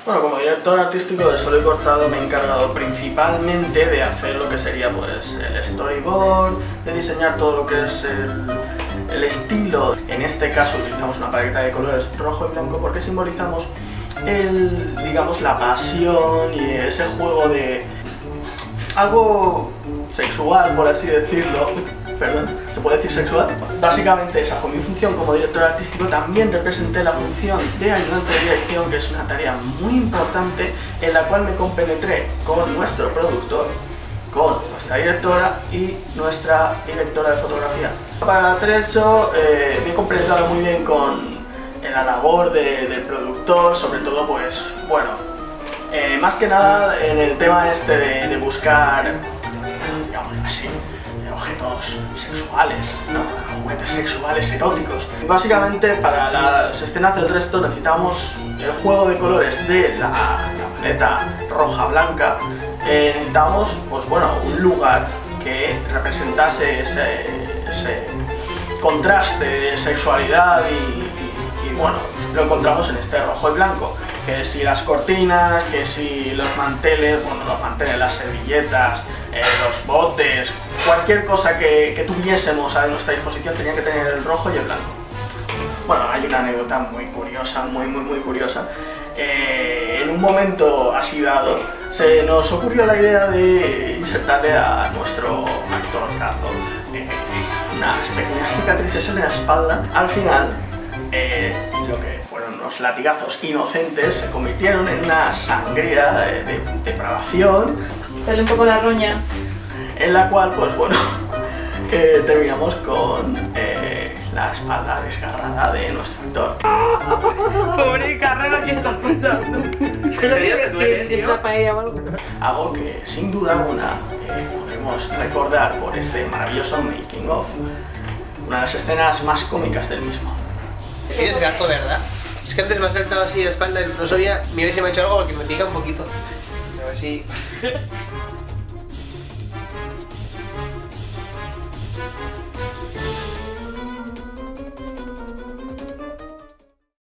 Bueno, como director artístico de Solo y Cortado me he encargado principalmente de hacer lo que sería pues el storyboard, de diseñar todo lo que es el estilo. En este caso utilizamos una paleta de colores rojo y blanco porque simbolizamos digamos, la pasión y ese juego de algo sexual, por así decirlo. Perdón, ¿se puede decir sexual? Básicamente esa fue mi función como director artístico. También representé la función de ayudante de dirección, que es una tarea muy importante en la cual me compenetré con nuestro productor, con nuestra directora y nuestra directora de fotografía. Para el atrezo me he compenetrado muy bien con la labor del productor, sobre todo pues, bueno, más que nada en el tema este de buscar, digamos así, objetos sexuales, ¿no? Juguetes sexuales eróticos. Básicamente para las escenas del resto necesitamos el juego de colores de la paleta roja-blanca. Necesitamos, pues bueno, un lugar que representase ese contraste de sexualidad y bueno, lo encontramos en este rojo y blanco. Que si las cortinas, que si los manteles, bueno, los manteles, las servilletas, los botes, cualquier cosa que tuviésemos a nuestra disposición tenía que tener el rojo y el blanco. Bueno, hay una anécdota muy curiosa, muy curiosa. En un momento así dado, se nos ocurrió la idea de insertarle a nuestro actor Carlos unas pequeñas cicatrices en la espalda. Al final, lo que fueron unos latigazos inocentes se convirtieron en una sangría de depravación. Dale un poco la roña. En la cual, pues bueno, terminamos con la espalda desgarrada de nuestro actor. Pobre Carrera, ¿qué estás pensando? ¿En serio te duele, tío? Algo que sin duda alguna podemos recordar por este maravilloso making of, una de las escenas más cómicas del mismo. Tienes gato, ¿verdad? Es que antes me ha saltado así la espalda y no sabía, mira si me ha hecho algo porque me pica un poquito. A ver si...